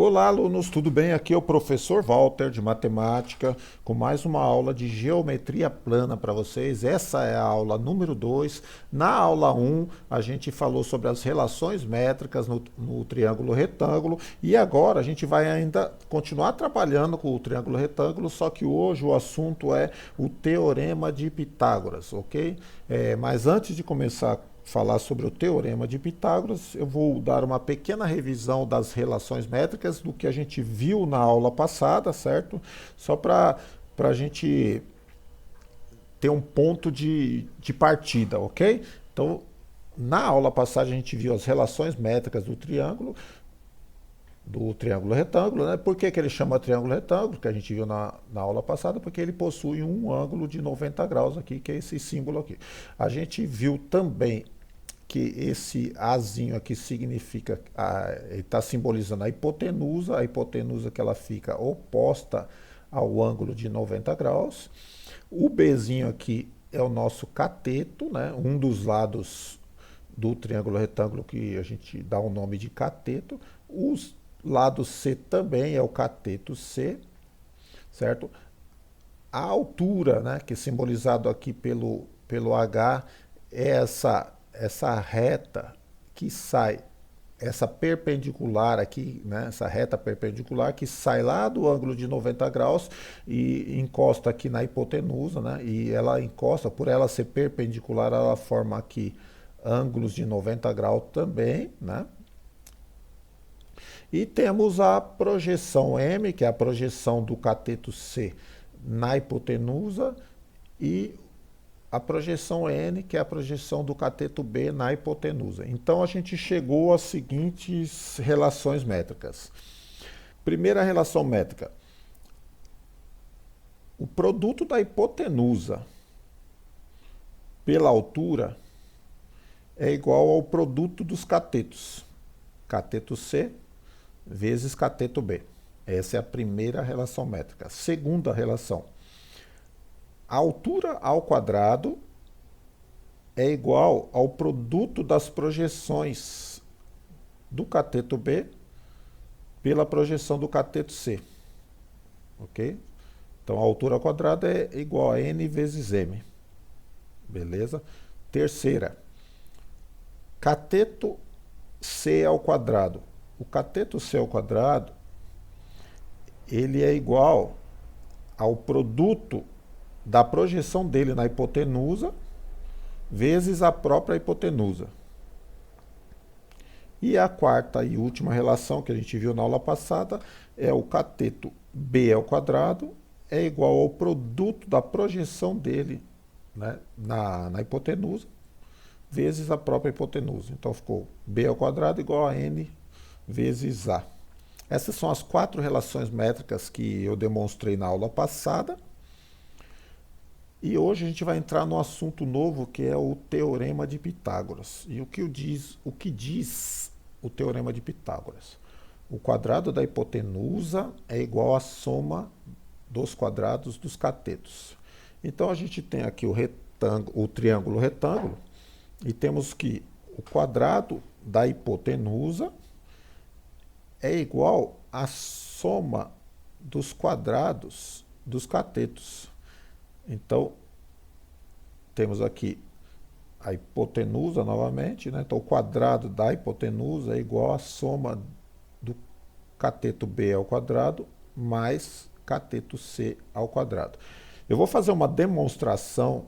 Olá, alunos, tudo bem? Aqui é o professor Walter de matemática, com mais uma aula de geometria plana para vocês. Essa é a aula número 2. Na aula um, a gente falou sobre as relações métricas no triângulo retângulo e agora a gente vai ainda continuar trabalhando com o triângulo retângulo, só que hoje o assunto é o teorema de Pitágoras, ok? Mas antes de começar falar sobre o teorema de Pitágoras, eu vou dar uma pequena revisão das relações métricas do que a gente viu na aula passada, certo? Só para a gente ter um ponto de partida, ok? Então, na aula passada a gente viu as relações métricas do triângulo retângulo, né? Por que ele chama triângulo retângulo? Que a gente viu na aula passada, porque ele possui um ângulo de 90 graus aqui, que é esse símbolo aqui. A gente viu também que esse Azinho aqui significa, está simbolizando a hipotenusa que ela fica oposta ao ângulo de 90 graus. O Bzinho aqui é o nosso cateto, né? Um dos lados do triângulo retângulo que a gente dá o nome de cateto. O lado C também é o cateto C, certo? A altura, né, que é simbolizado aqui pelo H, é essa reta que sai, essa perpendicular aqui, né, essa reta perpendicular que sai lá do ângulo de 90 graus e encosta aqui na hipotenusa, né, e ela encosta, por ela ser perpendicular, ela forma aqui ângulos de 90 graus também, né. E temos a projeção M, que é a projeção do cateto C na hipotenusa, e a projeção N, que é a projeção do cateto B na hipotenusa. Então a gente chegou às seguintes relações métricas. Primeira relação métrica: o produto da hipotenusa pela altura é igual ao produto dos catetos. Cateto C vezes cateto B. Essa é a primeira relação métrica. Segunda relação: a altura ao quadrado é igual ao produto das projeções do cateto B pela projeção do cateto C. Ok? Então a altura ao quadrado é igual a n vezes m. Beleza? Terceira: cateto C ao quadrado. O cateto C ao quadrado, ele é igual ao produto da projeção dele na hipotenusa vezes a própria hipotenusa. E a quarta e última relação que a gente viu na aula passada é o cateto B ao quadrado é igual ao produto da projeção dele, né, na hipotenusa vezes a própria hipotenusa. Então ficou B ao quadrado igual a N vezes A. Essas são as quatro relações métricas que eu demonstrei na aula passada. E hoje a gente vai entrar no assunto novo, que é o teorema de Pitágoras. E o que diz o teorema de Pitágoras? O quadrado da hipotenusa é igual à soma dos quadrados dos catetos. Então a gente tem aqui o triângulo retângulo e temos que o quadrado da hipotenusa é igual à soma dos quadrados dos catetos. Então, temos aqui a hipotenusa novamente, né? Então, o quadrado da hipotenusa é igual à soma do cateto B ao quadrado mais cateto C ao quadrado. Eu vou fazer uma demonstração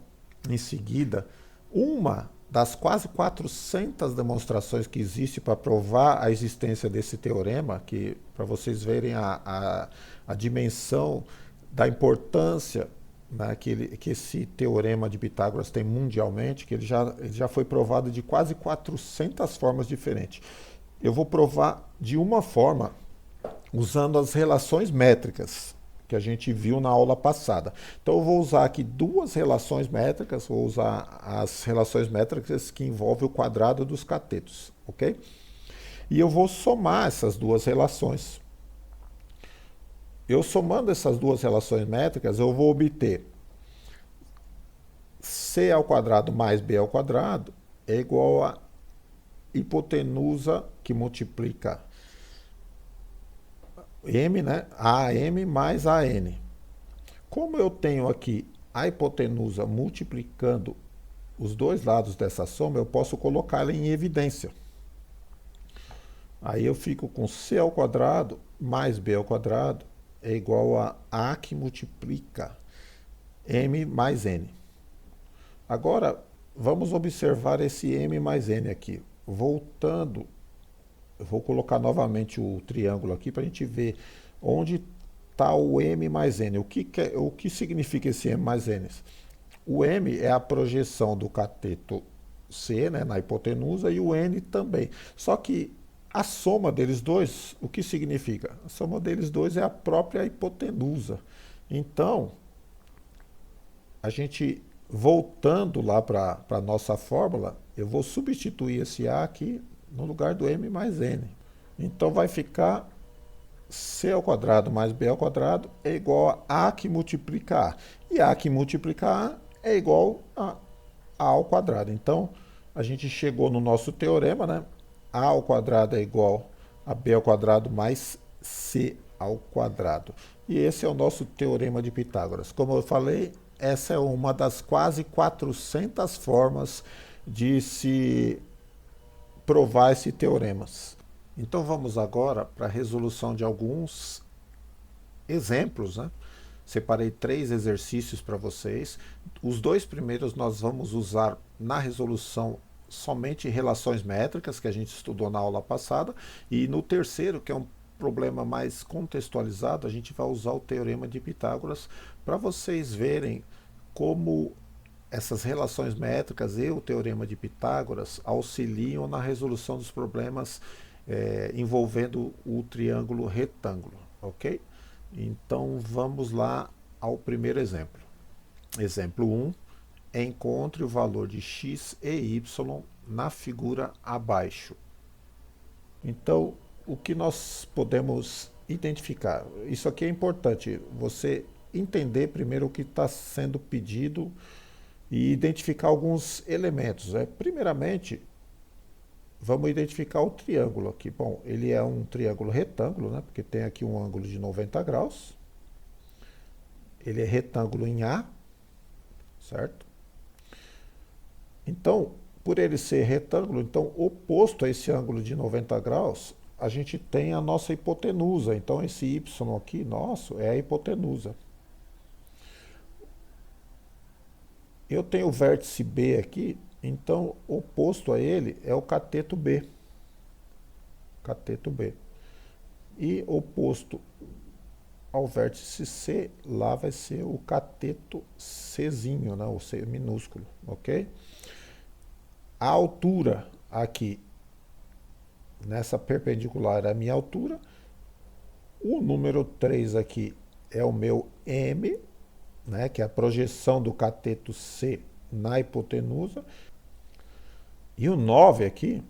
em seguida, uma das quase 400 demonstrações que existe para provar a existência desse teorema, que para vocês verem a dimensão da importância, né, que esse teorema de Pitágoras tem mundialmente, que ele já foi provado de quase 400 formas diferentes. Eu vou provar de uma forma usando as relações métricas que a gente viu na aula passada. Então eu vou usar aqui duas relações métricas, vou usar as relações métricas que envolvem o quadrado dos catetos, ok? E eu vou somar essas duas relações. Eu somando essas duas relações métricas, eu vou obter C ao quadrado mais B ao quadrado é igual a hipotenusa que multiplica M, né? AM mais AN. Como eu tenho aqui a hipotenusa multiplicando os dois lados dessa soma, eu posso colocá-la em evidência. Aí eu fico com c ao quadrado mais b ao quadrado é igual a que multiplica m mais n. Agora, vamos observar esse m mais n aqui. Voltando, eu vou colocar novamente o triângulo aqui para a gente ver onde está o m mais n. O que significa esse m mais n? O m é a projeção do cateto C, né, na hipotenusa, e o n também. Só que a soma deles dois, o que significa? A soma deles dois é a própria hipotenusa. Então, a gente, voltando lá para a nossa fórmula, eu vou substituir esse A aqui no lugar do M mais N. Então vai ficar C ao quadrado mais B ao quadrado é igual a A que multiplica A. E A que multiplica A é igual a A ao quadrado. Então, a gente chegou no nosso teorema, né? A ao quadrado é igual a B ao quadrado mais C ao quadrado. E esse é o nosso teorema de Pitágoras. Como eu falei, essa é uma das quase 400 formas de se provar esse teorema. Então vamos agora para a resolução de alguns exemplos, né? Separei 3 exercícios para vocês. Os dois primeiros nós vamos usar na resolução somente relações métricas, que a gente estudou na aula passada, e no terceiro, que é um problema mais contextualizado, a gente vai usar o teorema de Pitágoras para vocês verem como essas relações métricas e o teorema de Pitágoras auxiliam na resolução dos problemas envolvendo o triângulo retângulo, ok? Então vamos lá ao primeiro exemplo. Exemplo 1. Encontre o valor de x e y na figura abaixo. Então, o que nós podemos identificar? Isso aqui é importante, você entender primeiro o que está sendo pedido e identificar alguns elementos. Primeiramente, vamos identificar o triângulo aqui. Bom, ele é um triângulo retângulo, né? Porque tem aqui um ângulo de 90 graus. Ele é retângulo em A, certo? Então, por ele ser retângulo, então oposto a esse ângulo de 90 graus, a gente tem a nossa hipotenusa. Então, esse y aqui, nosso, é a hipotenusa. Eu tenho o vértice B aqui, então oposto a ele é o cateto B. Cateto B. E oposto ao vértice C, lá vai ser o cateto Czinho, né? O C minúsculo, ok? A altura aqui, nessa perpendicular, é a minha altura. O número 3 aqui é o meu M, né, que é a projeção do cateto C na hipotenusa. E o 9 aqui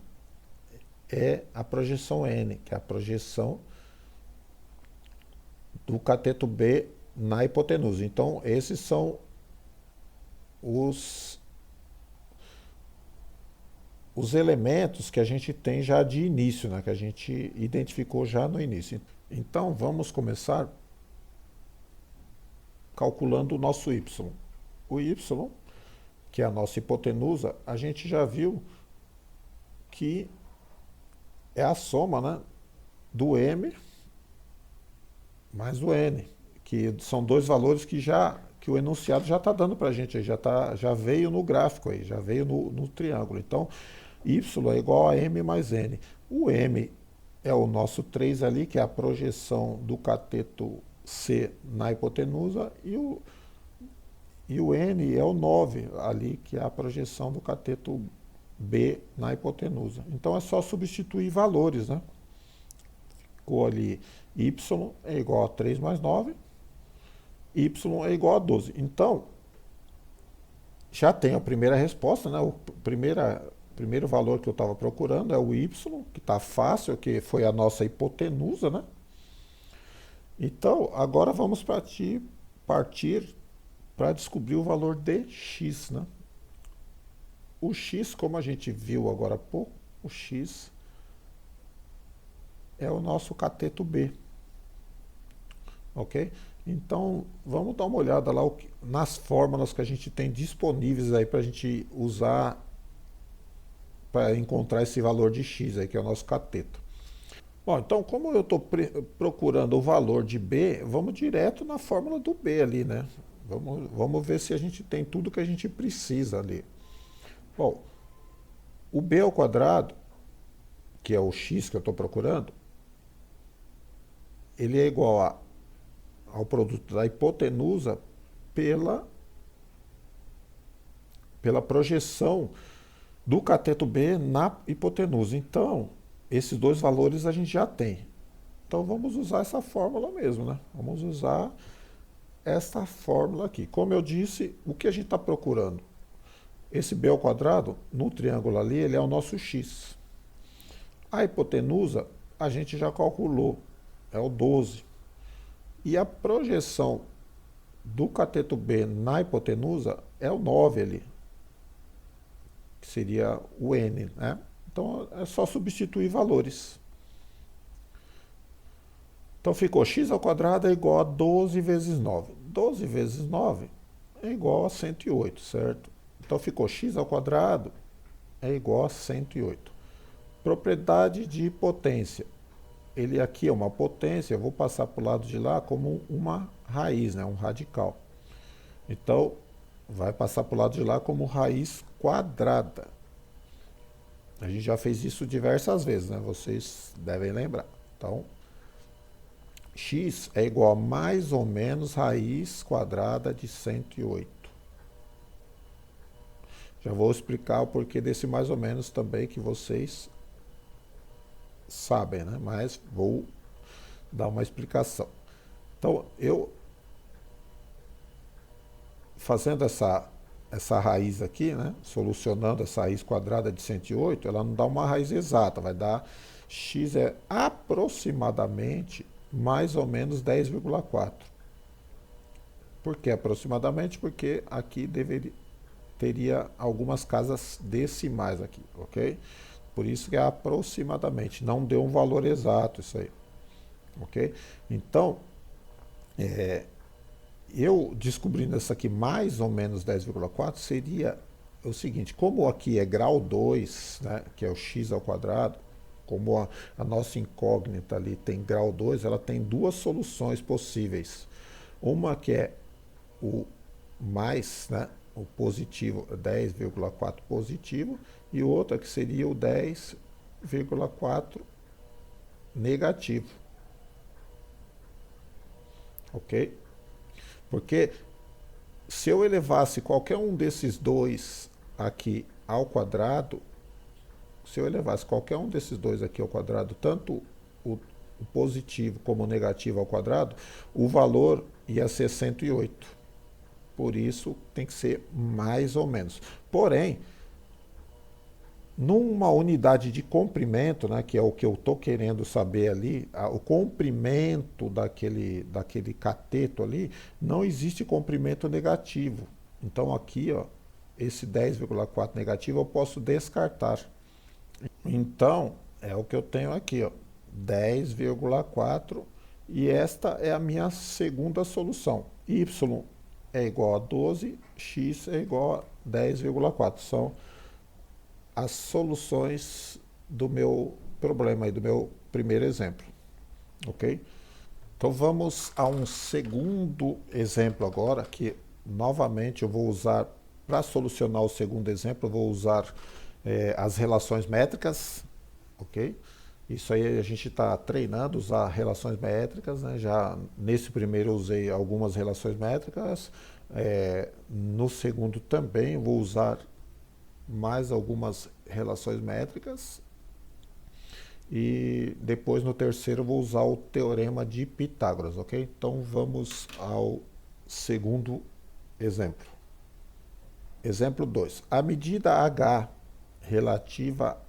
é a projeção N, que é a projeção do cateto B na hipotenusa. Então, esses são os elementos que a gente tem já de início, né, que a gente identificou já no início. Então, vamos começar calculando o nosso y. O y, que é a nossa hipotenusa, a gente já viu que é a soma, né, do m mais o n, que são dois valores que o enunciado já está dando para a gente, já veio no gráfico, aí, já veio no triângulo. Então, y é igual a m mais n. O m é o nosso 3 ali, que é a projeção do cateto C na hipotenusa, e o n é o 9 ali, que é a projeção do cateto B na hipotenusa. Então é só substituir valores, né? Ficou ali y é igual a 3 mais 9, y é igual a 12. Então, já tem a primeira resposta, né? O primeiro valor que eu estava procurando é o y, que está fácil, que foi a nossa hipotenusa, né? Então, agora vamos partir para descobrir o valor de x, né? O x, como a gente viu agora há pouco, o x é o nosso cateto B. ok? Então, vamos dar uma olhada lá nas fórmulas que a gente tem disponíveis aí para a gente usar para encontrar esse valor de x aí, que é o nosso cateto. Bom, então como eu estou procurando o valor de b, vamos direto na fórmula do b ali, né? Vamos ver se a gente tem tudo que a gente precisa ali. Bom, o b ao quadrado, que é o x que eu estou procurando, ele é igual ao produto da hipotenusa pela, pela projeção do cateto B na hipotenusa. Então, esses dois valores a gente já tem. Então vamos usar essa fórmula mesmo, né? Vamos usar esta fórmula aqui. Como eu disse, o que a gente está procurando? Esse b ao quadrado, no triângulo ali, ele é o nosso x. A hipotenusa, a gente já calculou, é o 12. E a projeção do cateto B na hipotenusa é o 9 ali, que seria o n, né? Então é só substituir valores. Então ficou x ao quadrado é igual a 12 vezes 9. 12 vezes 9 é igual a 108, certo? Então ficou x ao quadrado é igual a 108. Propriedade de potência. Ele aqui é uma potência, eu vou passar para o lado de lá como uma raiz, né? Um radical. Então, vai passar para o lado de lá como raiz quadrada. A gente já fez isso diversas vezes, né? Vocês devem lembrar. Então, x é igual a mais ou menos raiz quadrada de 108. Já vou explicar o porquê desse mais ou menos também, que vocês sabem, né? Mas vou dar uma explicação. Então, eu fazendo essa raiz aqui, né? Solucionando essa raiz quadrada de 108, ela não dá uma raiz exata, vai dar x é aproximadamente mais ou menos 10,4. Por que aproximadamente? Porque aqui teria algumas casas decimais aqui, ok? Por isso que é aproximadamente, não deu um valor exato isso aí, ok? Então, eu descobrindo essa aqui mais ou menos 10,4 seria o seguinte, como aqui é grau 2, né, que é o x ao quadrado, como a nossa incógnita ali tem grau 2, ela tem duas soluções possíveis. Uma que é o mais, né, o positivo, 10,4 positivo, e outra que seria o 10,4 negativo. Ok? Porque se eu elevasse qualquer um desses dois aqui ao quadrado, se eu elevasse qualquer um desses dois aqui ao quadrado, tanto o positivo como o negativo ao quadrado, o valor ia ser 108. Por isso tem que ser mais ou menos. Porém, numa unidade de comprimento, né, que é o que eu estou querendo saber ali, o comprimento daquele cateto ali, não existe comprimento negativo. Então aqui, ó, esse 10,4 negativo eu posso descartar. Então, é o que eu tenho aqui, ó, 10,4, e esta é a minha segunda solução. Y é igual a 12, x é igual a 10,4. São as soluções do meu problema aí, do meu primeiro exemplo, ok? Então vamos a um segundo exemplo agora, que novamente eu vou usar, para solucionar o segundo exemplo, eu vou usar as relações métricas, ok? Isso aí a gente está treinando, usar relações métricas, né? Já nesse primeiro eu usei algumas relações métricas, no segundo também vou usar mais algumas relações métricas e depois no terceiro eu vou usar o teorema de Pitágoras, ok? Então vamos ao segundo exemplo. Exemplo 2. A medida H relativa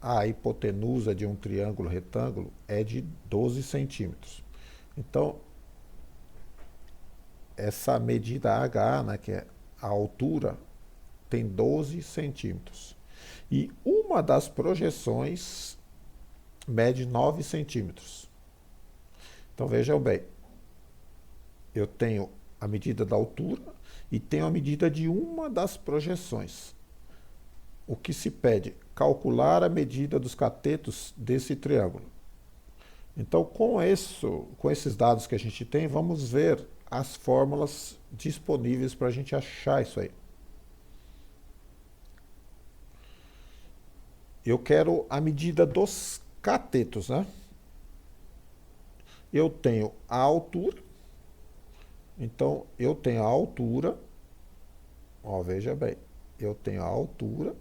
à hipotenusa de um triângulo retângulo é de 12 centímetros. Então, essa medida H, né, que é a altura, tem 12 centímetros. E uma das projeções mede 9 centímetros. Então vejam bem, eu tenho a medida da altura e tenho a medida de uma das projeções. O que se pede? Calcular a medida dos catetos desse triângulo. Então, com esses dados que a gente tem, vamos ver as fórmulas disponíveis para a gente achar isso aí. Eu quero a medida dos catetos, né? Eu tenho a altura, então eu tenho a altura, ó, veja bem, eu tenho a altura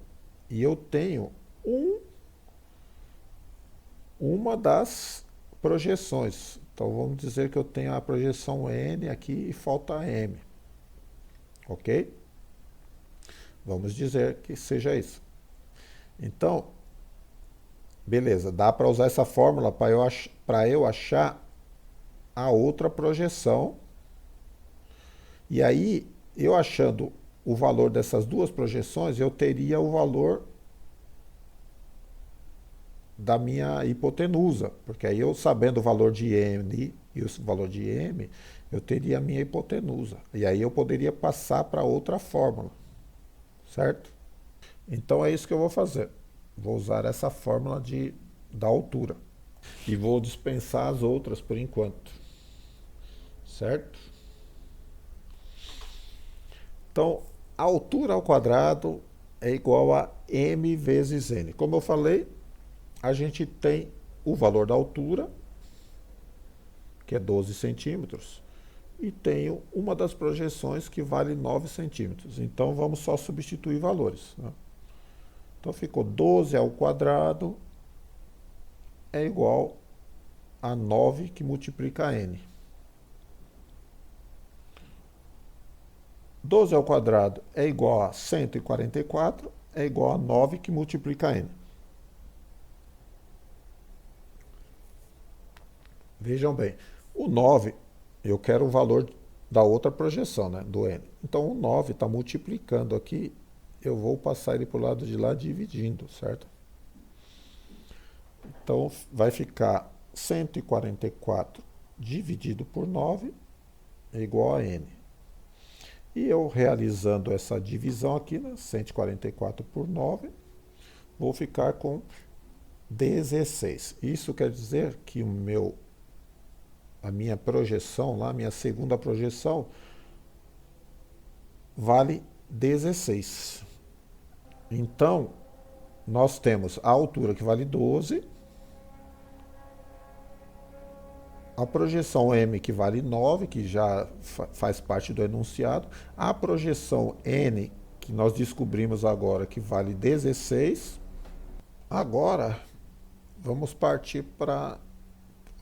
e eu tenho uma das projeções. Então vamos dizer que eu tenho a projeção N aqui e falta M, ok? Vamos dizer que seja isso. Então, beleza, dá para usar essa fórmula para eu achar a outra projeção. E aí, eu achando o valor dessas duas projeções, eu teria o valor da minha hipotenusa, porque aí eu sabendo o valor de N e o valor de M, eu teria a minha hipotenusa. E aí eu poderia passar para outra fórmula, certo? Então é isso que eu vou fazer. Vou usar essa fórmula da altura. E vou dispensar as outras por enquanto, certo? Então, a altura ao quadrado é igual a m vezes n. Como eu falei, a gente tem o valor da altura, que é 12 centímetros, e tenho uma das projeções que vale 9 centímetros. Então, vamos só substituir valores, né? Então, ficou 12 ao quadrado é igual a 9 que multiplica n. 12 ao quadrado é igual a 144, é igual a 9 que multiplica n. Vejam bem, o 9, eu quero o valor da outra projeção, né, do n. Então, o 9 está multiplicando aqui, eu vou passar ele para o lado de lá dividindo, certo? Então, vai ficar 144 dividido por 9 é igual a n. E eu realizando essa divisão aqui, né, 144 por 9, vou ficar com 16. Isso quer dizer que a minha projeção lá, a minha segunda projeção, vale 16. Então, nós temos a altura que vale 12, a projeção M que vale 9, que já faz parte do enunciado, a projeção N, que nós descobrimos agora que vale 16. Agora, vamos partir para...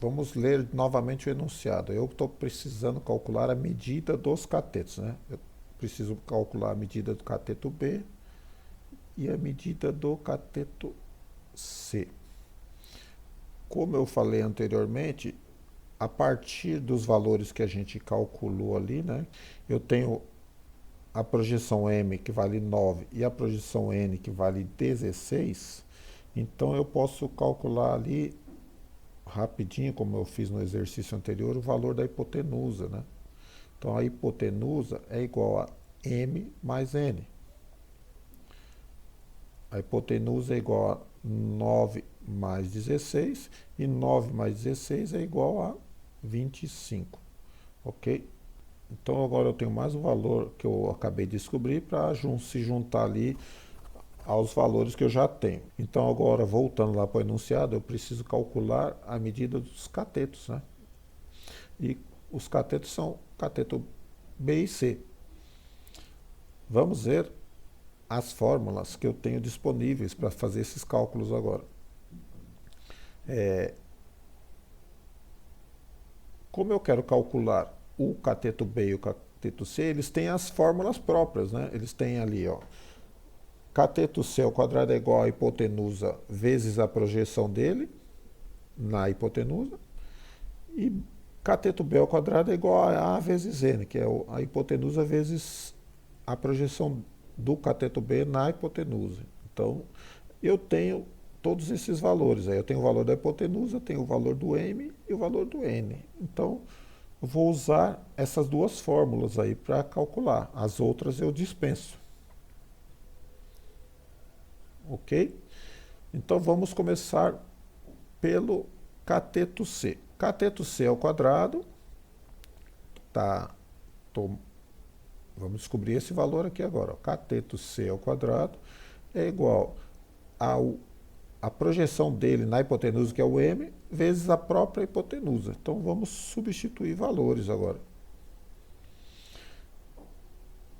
Vamos ler novamente o enunciado. Eu estou precisando calcular a medida dos catetos, né? Eu preciso calcular a medida do cateto B e a medida do cateto C. Como eu falei anteriormente, a partir dos valores que a gente calculou ali, né, eu tenho a projeção M que vale 9 e a projeção N que vale 16, então eu posso calcular ali rapidinho, como eu fiz no exercício anterior, o valor da hipotenusa, né? Então a hipotenusa é igual a M mais N. A hipotenusa é igual a 9 mais 16, e 9 mais 16 é igual a 25, ok? Então agora eu tenho mais o valor que eu acabei de descobrir para se juntar ali aos valores que eu já tenho. Então agora, voltando lá para o enunciado, eu preciso calcular a medida dos catetos, né? E os catetos são cateto B e C. Vamos ver as fórmulas que eu tenho disponíveis para fazer esses cálculos agora. Como eu quero calcular o cateto B e o cateto C, eles têm as fórmulas próprias, né? Eles têm ali, ó, cateto C ao quadrado é igual a hipotenusa vezes a projeção dele na hipotenusa, e cateto B ao quadrado é igual a vezes N, que é a hipotenusa vezes a projeção do cateto B na hipotenusa. Então, eu tenho todos esses valores. Aí eu tenho o valor da hipotenusa, tenho o valor do M e o valor do N. Então, eu vou usar essas duas fórmulas aí para calcular. As outras eu dispenso. Ok? Então vamos começar pelo cateto C. Cateto C ao quadrado, tá, vamos descobrir esse valor aqui agora. Cateto C ao quadrado é igual a projeção dele na hipotenusa, que é o m, vezes a própria hipotenusa. Então vamos substituir valores agora.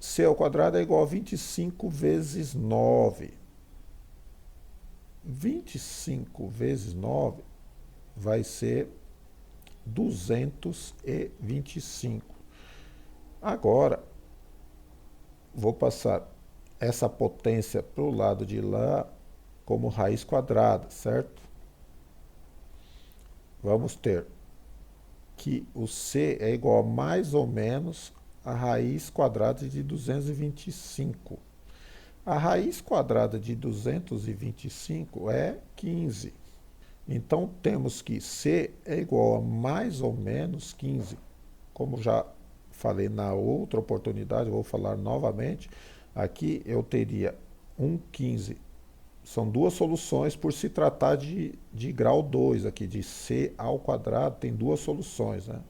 C ao quadrado é igual a 25 vezes 9. 25 vezes 9 vai ser 225. Agora, vou passar essa potência para o lado de lá como raiz quadrada, certo? Vamos ter que o C é igual a mais ou menos a raiz quadrada de 225. A raiz quadrada de 225 é 15. Então, temos que C é igual a mais ou menos 15. Como já falei na outra oportunidade, vou falar novamente. Aqui eu teria 15. São duas soluções por se tratar de grau 2 aqui, de C ao quadrado, tem duas soluções, né?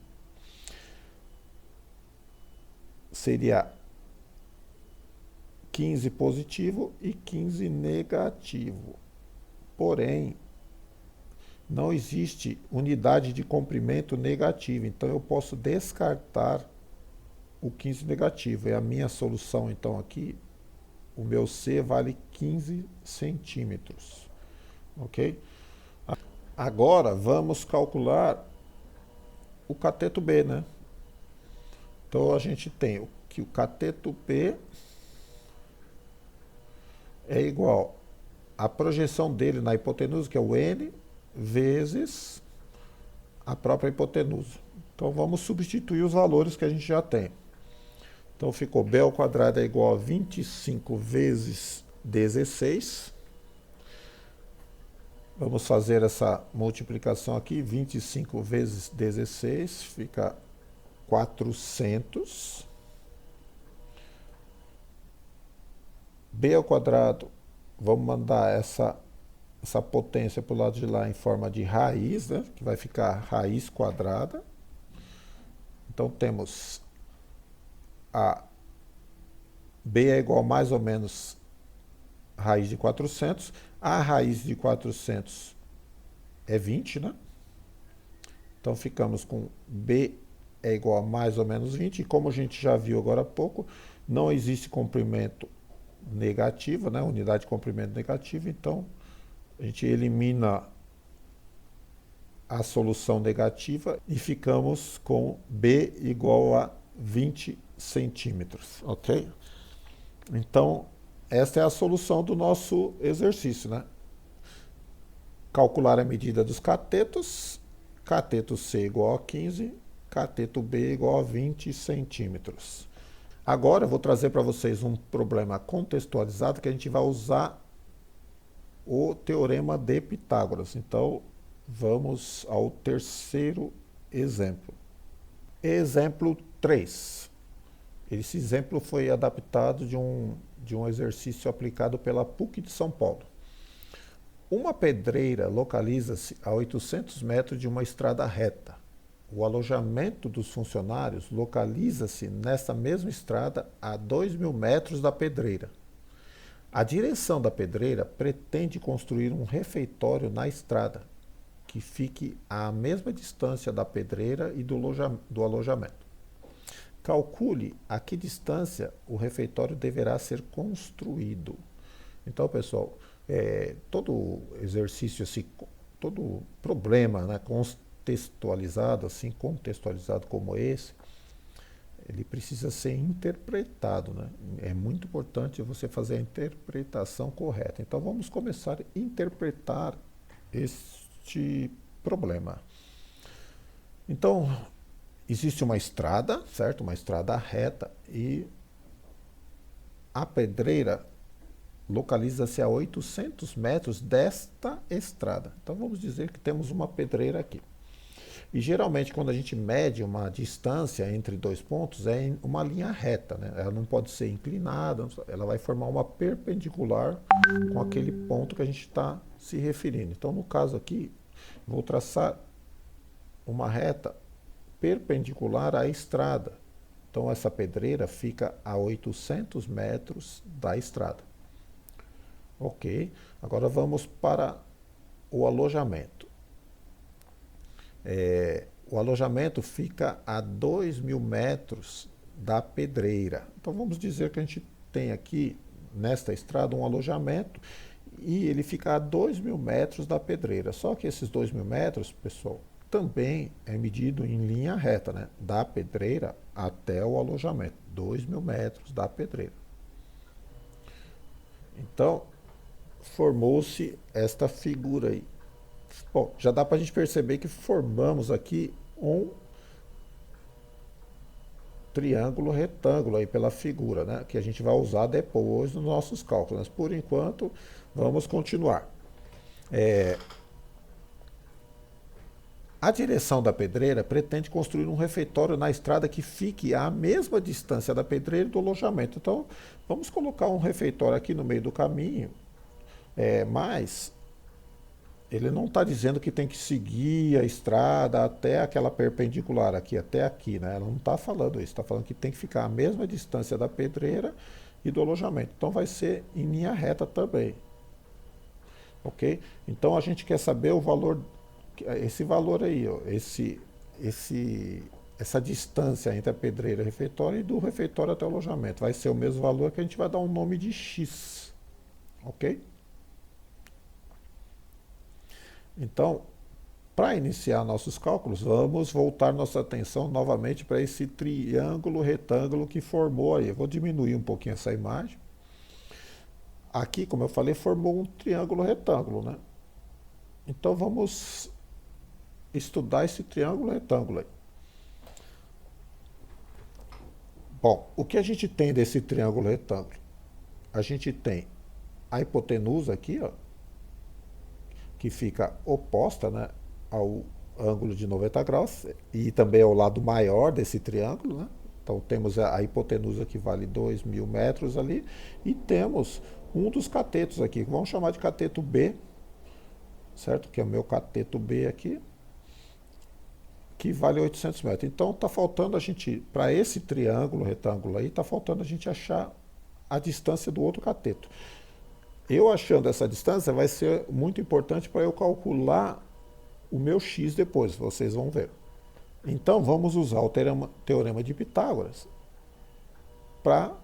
Seria 15 positivo e 15 negativo. Porém, não existe unidade de comprimento negativa, então eu posso descartar o 15 negativo. É a minha solução, então, aqui, o meu C vale 15 centímetros, ok? Agora, vamos calcular o cateto B, né? Então, a gente tem que o cateto B é igual à projeção dele na hipotenusa, que é o N, vezes a própria hipotenusa. Então vamos substituir os valores que a gente já tem. Então ficou B ao quadrado é igual a 25 vezes 16. Vamos fazer essa multiplicação aqui. 25 vezes 16 fica 400. B ao quadrado, vamos mandar essa potência para o lado de lá em forma de raiz, né? Que vai ficar raiz quadrada. Então temos a B é igual a mais ou menos raiz de 400. A raiz de 400 é 20, né? Então ficamos com B é igual a mais ou menos 20. E como a gente já viu agora há pouco, não existe comprimento negativo, né? Unidade de comprimento negativo. Então a gente elimina a solução negativa e ficamos com B igual a 20 centímetros, ok? Então, esta é a solução do nosso exercício, né? Calcular a medida dos catetos, cateto C igual a 15, cateto B igual a 20 centímetros. Agora eu vou trazer para vocês um problema contextualizado que a gente vai usar o teorema de Pitágoras. Então, vamos ao terceiro exemplo. Exemplo 3. Esse exemplo foi adaptado de um exercício aplicado pela PUC de São Paulo. Uma pedreira localiza-se a 800 metros de uma estrada reta. O alojamento dos funcionários localiza-se nesta mesma estrada a 2.000 metros da pedreira. A direção da pedreira pretende construir um refeitório na estrada, que fique à mesma distância da pedreira e do alojamento. Calcule a que distância o refeitório deverá ser construído. Então, pessoal, todo exercício, assim, todo problema, né, contextualizado como esse, ele precisa ser interpretado, né? É muito importante você fazer a interpretação correta. Então vamos começar a interpretar este problema. Então, existe uma estrada, certo? Uma estrada reta e a pedreira localiza-se a 800 metros desta estrada. Então vamos dizer que temos uma pedreira aqui. E geralmente quando a gente mede uma distância entre dois pontos é em uma linha reta, né? Ela não pode ser inclinada, ela vai formar uma perpendicular com aquele ponto que a gente está se referindo. Então no caso aqui, vou traçar uma reta perpendicular à estrada. Então essa pedreira fica a 800 metros da estrada. Ok, agora vamos para o alojamento. O alojamento fica a 2.000 metros da pedreira. Então vamos dizer que a gente tem aqui nesta estrada um alojamento e ele fica a 2.000 metros da pedreira. Só que esses 2.000 metros, pessoal, também é medido em linha reta, né? Da pedreira até o alojamento. 2.000 metros da pedreira. Então, formou-se esta figura aí. Bom, já dá para a gente perceber que formamos aqui um triângulo retângulo aí pela figura, né? Que a gente vai usar depois nos nossos cálculos. Mas por enquanto, vamos continuar. A direção da pedreira pretende construir um refeitório na estrada que fique à mesma distância da pedreira e do alojamento. Então, vamos colocar um refeitório aqui no meio do caminho, mas ele não está dizendo que tem que seguir a estrada até aquela perpendicular aqui, até aqui, né? Ela não está falando isso, está falando que tem que ficar à mesma distância da pedreira e do alojamento. Então vai ser em linha reta também. Ok? Então a gente quer saber o valor, esse valor aí, ó, essa distância entre a pedreira e o refeitório e do refeitório até o alojamento. Vai ser o mesmo valor que a gente vai dar um nome de X. Ok? Então, para iniciar nossos cálculos, vamos voltar nossa atenção novamente para esse triângulo retângulo que formou aí. Eu vou diminuir um pouquinho essa imagem. Aqui, como eu falei, formou um triângulo retângulo, né? Então vamos estudar esse triângulo retângulo aí. Bom, o que a gente tem desse triângulo retângulo? A gente tem a hipotenusa aqui, ó, que fica oposta, né, ao ângulo de 90 graus e também ao lado maior desse triângulo, né? Então temos a hipotenusa que vale 2.000 metros ali e temos um dos catetos aqui, vamos chamar de cateto B, certo? Que é o meu cateto B aqui, que vale 800 metros. Então está faltando a gente, para esse triângulo retângulo aí, está faltando a gente achar a distância do outro cateto. Eu achando essa distância vai ser muito importante para eu calcular o meu x depois, vocês vão ver. Então vamos usar o teorema de Pitágoras para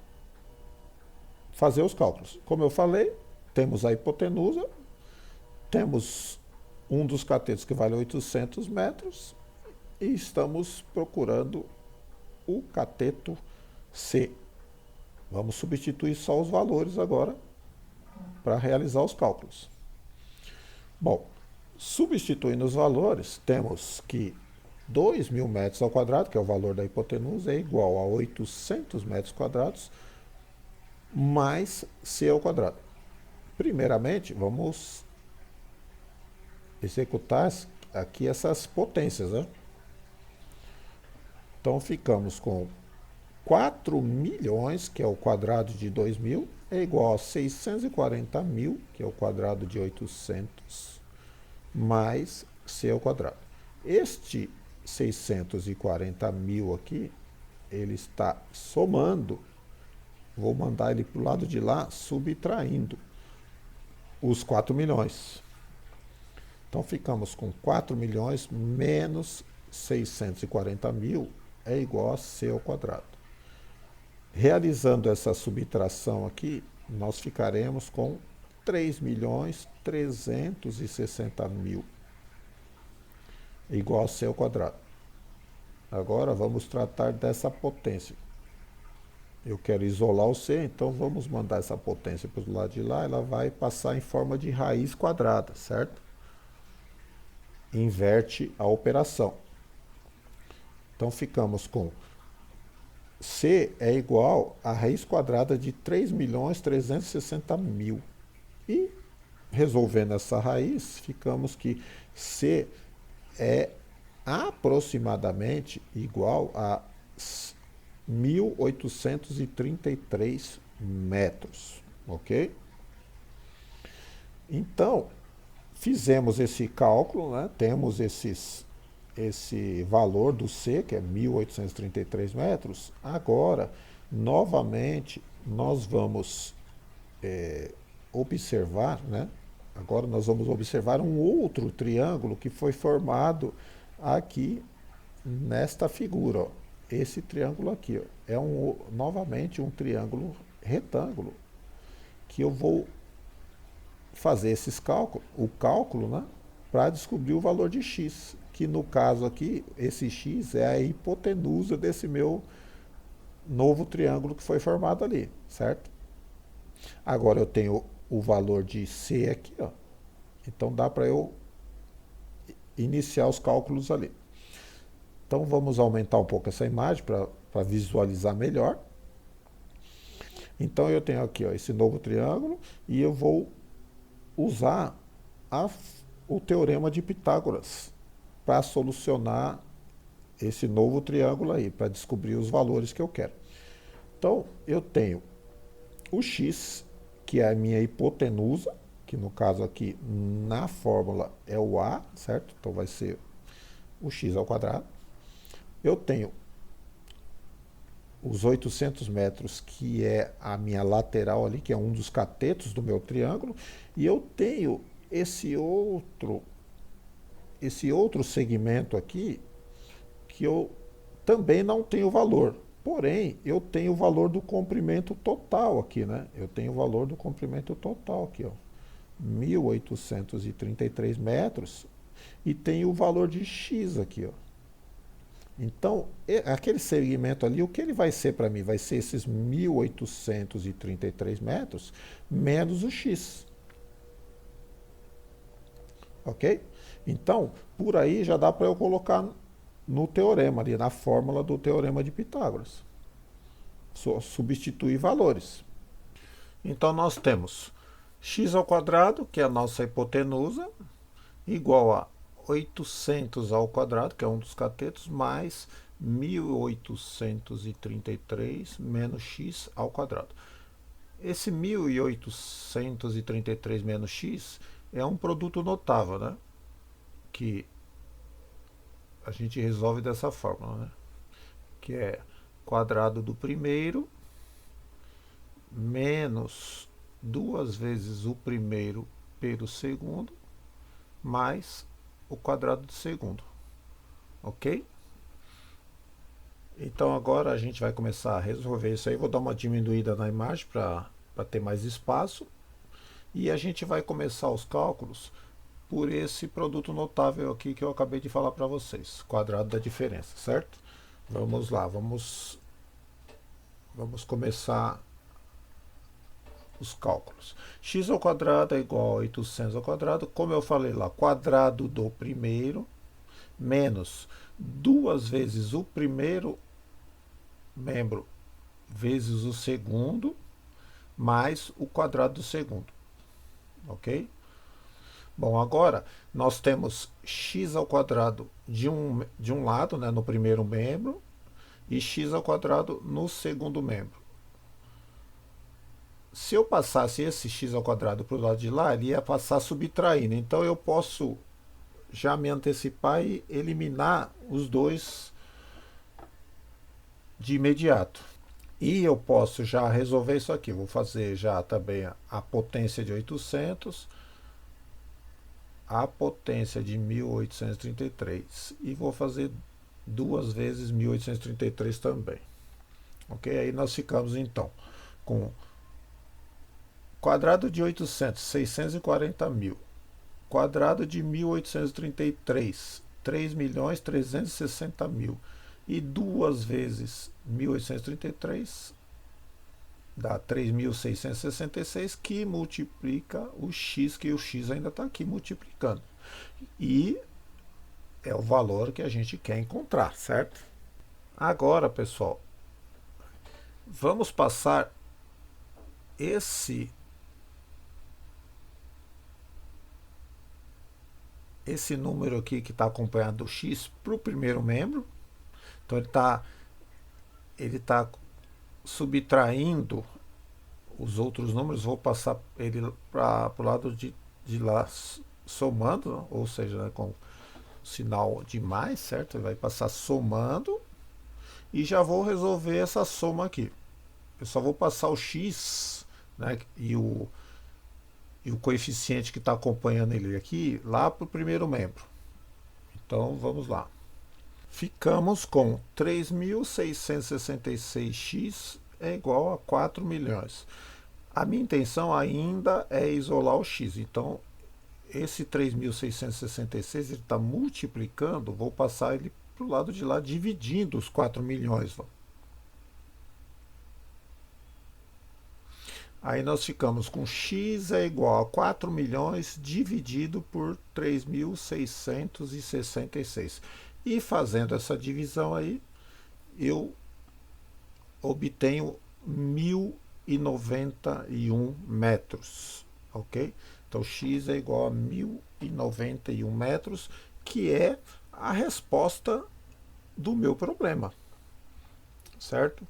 fazer os cálculos. Como eu falei, temos a hipotenusa, temos um dos catetos que vale 800 metros e estamos procurando o cateto C. Vamos substituir só os valores agora para realizar os cálculos. Bom, substituindo os valores, temos que 2.000 metros ao quadrado, que é o valor da hipotenusa, é igual a 800 metros quadrados mais C ao quadrado. Primeiramente, vamos executar aqui essas potências, né? Então ficamos com 4 milhões, que é o quadrado de 2.000, é igual a 640 mil, que é o quadrado de 800, mais C ao quadrado. Este 640 mil aqui, ele está somando, vou mandar ele para o lado de lá, subtraindo os 4 milhões. Então ficamos com 4 milhões menos 640 mil é igual a C ao quadrado. Realizando essa subtração aqui, nós ficaremos com 3.360.000 igual a C ao quadrado. Agora vamos tratar dessa potência. Eu quero isolar o C, então vamos mandar essa potência para o lado de lá, ela vai passar em forma de raiz quadrada, certo? Inverte a operação. Então ficamos com C é igual a raiz quadrada de 3.360.000. E, resolvendo essa raiz, ficamos que C é aproximadamente igual a 1.833 metros, ok? Então, fizemos esse cálculo, né? Temos esse valor do C, que é 1.833 metros. Agora, novamente, nós vamos observar, né? Agora nós vamos observar um outro triângulo que foi formado aqui nesta figura. Ó. Esse triângulo aqui ó, é novamente um triângulo retângulo que eu vou fazer esses cálculos, o cálculo, né, para descobrir o valor de x, que no caso aqui, esse x é a hipotenusa desse meu novo triângulo que foi formado ali, certo? Agora eu tenho o valor de C aqui, ó. Então dá para eu iniciar os cálculos ali. Então vamos aumentar um pouco essa imagem para visualizar melhor. Então eu tenho aqui ó, esse novo triângulo e eu vou usar o teorema de Pitágoras para solucionar esse novo triângulo aí, para descobrir os valores que eu quero. Então eu tenho o x, que é a minha hipotenusa, que no caso aqui na fórmula é o a, certo? Então vai ser o x ao quadrado. Eu tenho os 800 metros, que é a minha lateral ali, que é um dos catetos do meu triângulo, e eu tenho esse outro segmento aqui, que eu também não tenho valor. Porém, eu tenho o valor do comprimento total aqui, né? Eu tenho o valor do comprimento total aqui, ó. 1.833 metros, e tenho o valor de x aqui, ó. Então, aquele segmento ali, o que ele vai ser para mim? Vai ser esses 1.833 metros menos o x. Ok? Então, por aí já dá para eu colocar no teorema, ali na fórmula do teorema de Pitágoras. Só substituir valores. Então, nós temos x ao quadrado, que é a nossa hipotenusa, igual a 800 ao quadrado, que é um dos catetos, mais 1.833 menos x ao quadrado. Esse 1.833 menos x é um produto notável, né? Que a gente resolve dessa forma, né? Que é quadrado do primeiro menos 2 vezes o primeiro pelo segundo mais o quadrado do segundo, ok? Então agora a gente vai começar a resolver isso aí. Vou dar uma diminuída na imagem para ter mais espaço. E a gente vai começar os cálculos por esse produto notável aqui que eu acabei de falar para vocês. Quadrado da diferença, certo? Vamos lá, vamos começar os cálculos. X ao quadrado é igual a 800 ao quadrado, como eu falei lá, quadrado do primeiro, menos 2 vezes o primeiro membro vezes o segundo, mais o quadrado do segundo. Ok? Bom, agora nós temos x ao quadrado de um lado, né, no primeiro membro, e x ao quadrado no segundo membro. Se eu passasse esse x ao quadrado para o lado de lá, ele ia passar subtraindo. Então eu posso já me antecipar e eliminar os dois de imediato. E eu posso já resolver isso aqui. Vou fazer já também a potência de 800, a potência de 1.833 e vou fazer 2 vezes 1.833 também. Ok? Aí nós ficamos então com quadrado de 800, 640 mil. Quadrado de 1.833, 3.360.000. E 2 vezes 1.833 dá 3.666, que multiplica o x, que o x ainda está aqui multiplicando. E é o valor que a gente quer encontrar, certo? Agora, pessoal, vamos passar esse esse número aqui que está acompanhado do x para o primeiro membro. Então ele tá subtraindo os outros números, vou passar ele para o lado de lá somando, ou seja, né, com sinal de mais, certo? Ele vai passar somando e já vou resolver essa soma aqui. Eu só vou passar o x, né, e o coeficiente que está acompanhando ele aqui lá para o primeiro membro. Então vamos lá. Ficamos com 3.666x é igual a 4 milhões. A minha intenção ainda é isolar o x. Então esse 3.666 ele está multiplicando, vou passar ele para o lado de lá, dividindo os 4 milhões. Ó. Aí nós ficamos com x é igual a 4 milhões dividido por 3.666. E fazendo essa divisão aí, eu obtenho 1.091 metros, ok? Então x é igual a 1.091 metros, que é a resposta do meu problema, certo?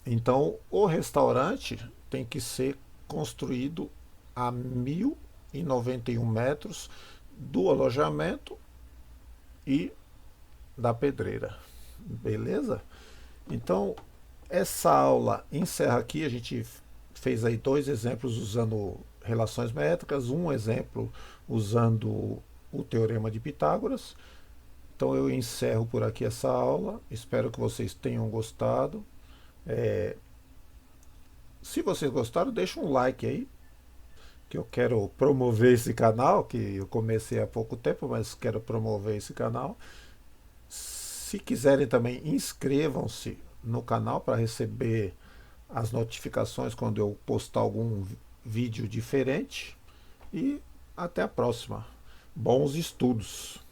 Então o restaurante tem que ser construído a 1.091 metros do alojamento e da pedreira, beleza? Então essa aula encerra aqui. A gente fez aí 2 exemplos usando relações métricas, um exemplo usando o teorema de Pitágoras. Então eu encerro por aqui essa aula, espero que vocês tenham gostado. Se vocês gostaram, deixa um like aí, que eu quero promover esse canal, que eu comecei há pouco tempo, mas quero promover esse canal. Se quiserem também, inscrevam-se no canal para receber as notificações quando eu postar algum vídeo diferente. E até a próxima. Bons estudos!